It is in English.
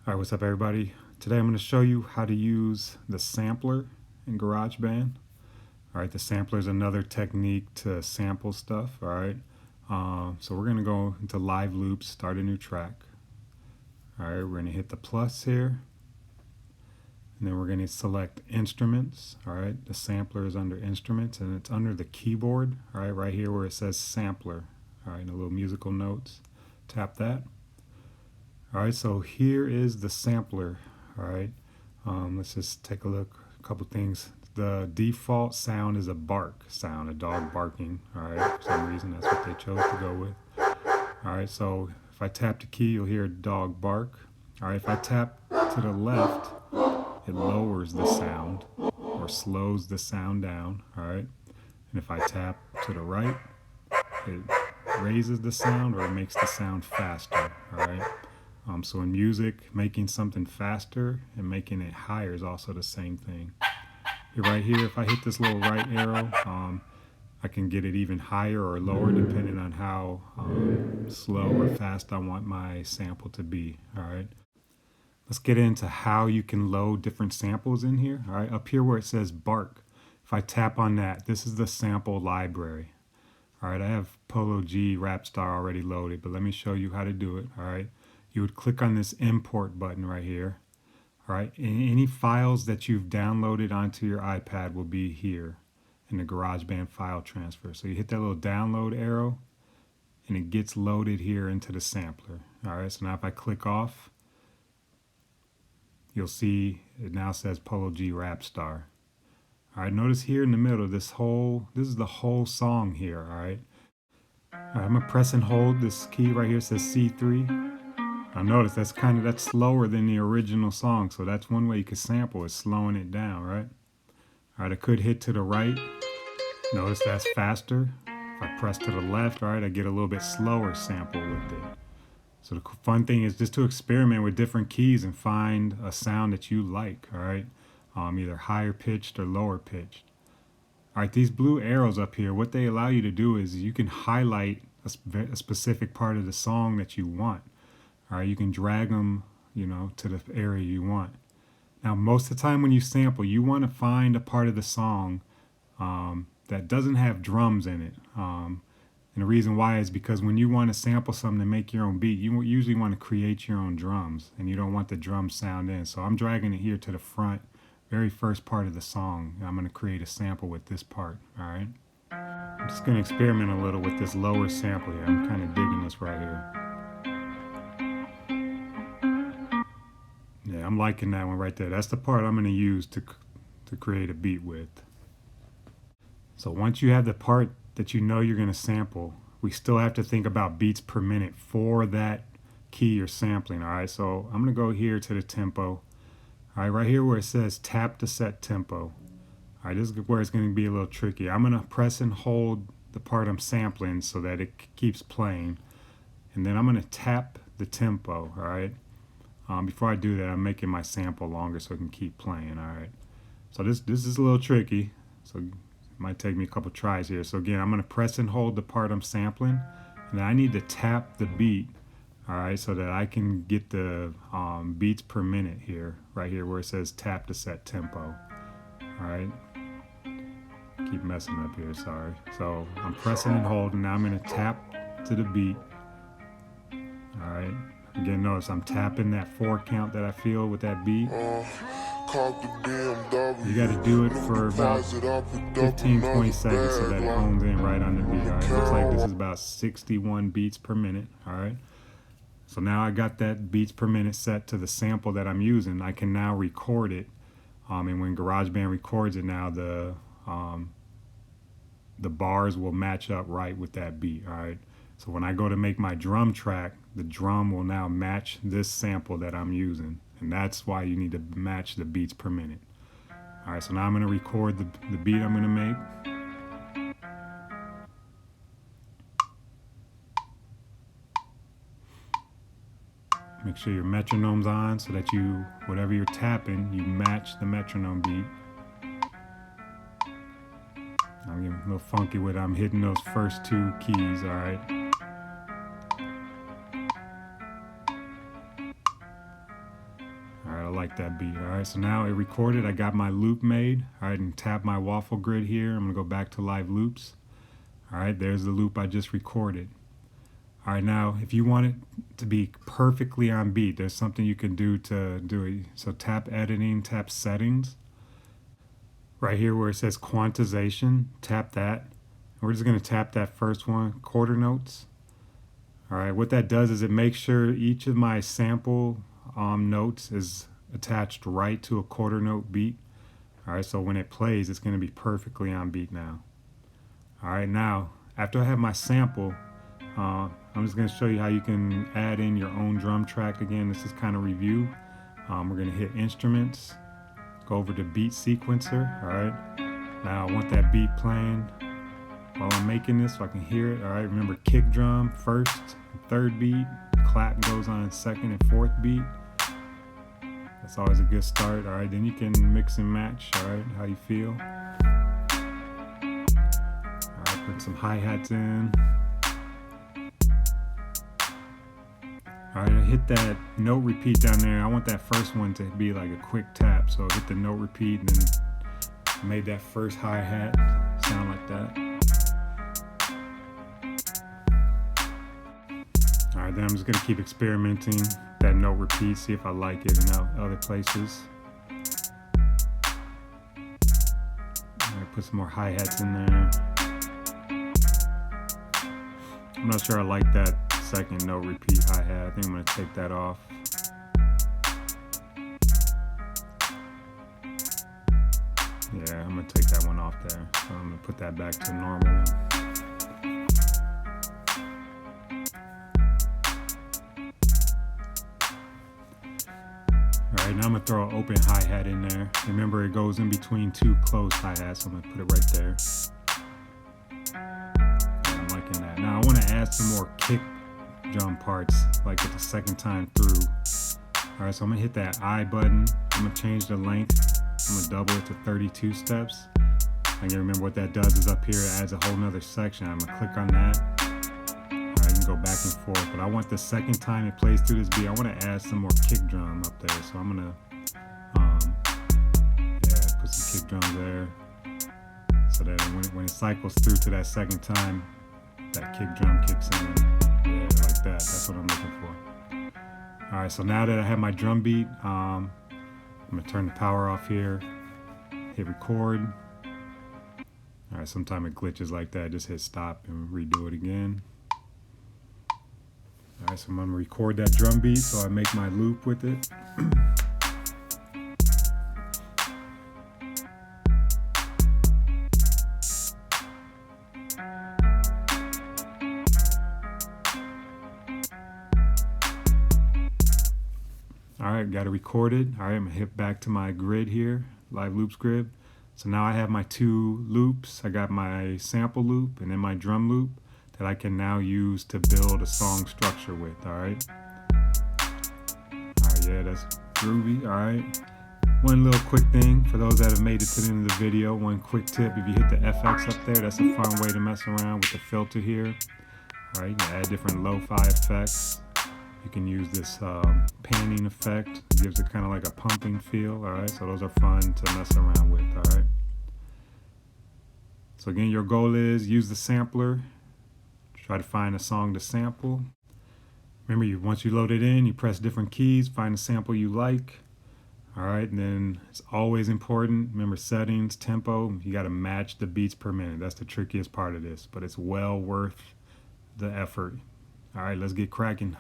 Alright, what's up everybody? Today I'm going to show you how to use the sampler in GarageBand. Alright, the sampler is another technique to sample stuff. Alright, so we're going to go into live loops, start a new track. Alright, we're going to hit the plus here. And then we're going to select instruments. Alright, the sampler is under instruments and it's under the keyboard. Alright, right here where it says sampler. Alright, and a little musical notes. Tap that. Alright, so here is the sampler. Alright, let's just take a look. A couple things. The default sound is a bark sound, a dog barking. Alright, for some reason that's what they chose to go with. Alright, so if I tap the key, you'll hear a dog bark. Alright, if I tap to the left, it lowers the sound or slows the sound down. Alright, and if I tap to the right, it raises the sound or it makes the sound faster. Alright. So in music, making something faster and making it higher is also the same thing. Right here, if I hit this little right arrow, I can get it even higher or lower depending on how slow or fast I want my sample to be. All right. Let's get into how you can load different samples in here. All right. Up here where it says bark, if I tap on that, this is the sample library. All right. I have Polo G Rap Star already loaded, but let me show you how to do it. All right. You would click on this import button right here. All right, and any files that you've downloaded onto your iPad will be here in the GarageBand file transfer. So you hit that little download arrow and it gets loaded here into the sampler. All right, so now if I click off, you'll see it now says Polo G Rap Star. All right, notice here in the middle, this is the whole song here. All right, I'm gonna press and hold this key right here, it says C3. Now notice that's slower than the original song, so that's one way you could sample is slowing it down, right? All right, I could hit to the right. Notice that's faster. If I press to the left, all right, I get a little bit slower sample with it. So the fun thing is just to experiment with different keys and find a sound that you like, all right? Either higher pitched or lower pitched. All right, these blue arrows up here, what they allow you to do is you can highlight a specific part of the song that you want. All right, you can drag them, to the area you want. Now, most of the time when you sample, you want to find a part of the song that doesn't have drums in it. And the reason why is because when you want to sample something to make your own beat, you usually want to create your own drums, and you don't want the drum sound in. So I'm dragging it here to the front, very first part of the song. I'm going to create a sample with this part, all right? I'm just going to experiment a little with this lower sample here. I'm kind of digging this right here. Yeah, I'm liking that one right there. That's the part I'm going to use to create a beat with. So once you have the part that you know you're going to sample, we still have to think about beats per minute for that key you're sampling. All right, so I'm going to go here to the tempo. All right, right here where it says tap to set tempo. All right, this is where it's going to be a little tricky. I'm going to press and hold the part I'm sampling so that it keeps playing. And then I'm going to tap the tempo, all right? Before I do that, I'm making my sample longer so it can keep playing. All right. So this is a little tricky. So it might take me a couple tries here. So again, I'm going to press and hold the part I'm sampling, and I need to tap the beat. All right, so that I can get the beats per minute here, right here where it says tap to set tempo. All right. Keep messing up here. Sorry. So I'm pressing and holding. Now I'm going to tap to the beat. All right. Again, notice I'm tapping that 4 count that I feel with that beat. You got to do it for about 15, 20 seconds so that it hones in right on the beat. All right, looks like this is about 61 beats per minute. All right, so now I got that beats per minute set to the sample that I'm using. I can now record it, and when GarageBand records it now, the bars will match up right with that beat. All right. So when I go to make my drum track, the drum will now match this sample that I'm using. And that's why you need to match the beats per minute. All right, so now I'm going to record the beat I'm going to make. Make sure your metronome's on so that whatever you're tapping, you match the metronome beat. I'm getting a little funky with it. I'm hitting those first 2 keys, all right? like that beat. All right, so now it recorded. I got my loop made. All right, and tap my waffle grid here. I'm gonna go back to live loops. All right, there's the loop I just recorded. All right, now if you want it to be perfectly on beat, there's something you can do to do it. So tap editing, tap settings. Right here where it says quantization, tap that. We're just gonna tap that first one, quarter notes. All right, what that does is it makes sure each of my sample notes is attached right to a quarter note beat. All right, so when it plays, it's gonna be perfectly on beat now. All right, now, after I have my sample, I'm just gonna show you how you can add in your own drum track. Again, this is kind of review. We're gonna hit instruments, go over to beat sequencer, all right? Now I want that beat playing while I'm making this so I can hear it, all right? Remember kick drum, first, third beat, clap goes on second and fourth beat. That's always a good start, all right? Then you can mix and match, all right, how you feel. All right, put some hi-hats in. All right, I hit that note repeat down there. I want that first one to be like a quick tap. So I hit the note repeat and then made that first hi-hat sound like that. All right, then I'm just gonna keep experimenting that note repeat, see if I like it in other places. All right, put some more hi-hats in there. I'm not sure I like that second note repeat hi-hat. I think I'm gonna take that off. Yeah, I'm gonna take that one off there. So I'm gonna put that back to normal. All right, now I'm gonna throw an open hi-hat in there. Remember, it goes in between two closed hi-hats, so I'm gonna put it right there. Yeah, I'm liking that. Now I wanna add some more kick drum parts, like at the second time through. All right, so I'm gonna hit that I button. I'm gonna change the length. I'm gonna double it to 32 steps. And you remember what that does is up here, it adds a whole nother section. I'm gonna click on that. All right, you can go back and forth, but I want the second time it plays through this beat, I wanna add some more kick drum up there. So I'm gonna, put some kick drums there. So that when it cycles through to that second time, that kick drum kicks in. Yeah, like that. That's what I'm looking for. All right, so now that I have my drum beat, I'm gonna turn the power off here, hit record. All right, sometimes it glitches like that. Just hit stop and redo it again. All right, so I'm gonna record that drum beat so I make my loop with it. All right, got it recorded. All right, I'm gonna hit back to my grid here, live loops grid. So now I have my two loops. I got my sample loop and then my drum loop that I can now use to build a song structure with, all right? All right, yeah, that's groovy, all right? One little quick thing for those that have made it to the end of the video, one quick tip, if you hit the FX up there, that's a fun way to mess around with the filter here. All right, you can add different lo-fi effects. You can use this panning effect. It gives it kind of like a pumping feel, all right? So those are fun to mess around with, all right? So again, your goal is use the sampler. Try to find a song to sample. Remember, once you load it in, you press different keys, find a sample you like. All right, and then it's always important, remember settings, tempo, you gotta match the beats per minute. That's the trickiest part of this, but it's well worth the effort. All right, let's get cracking.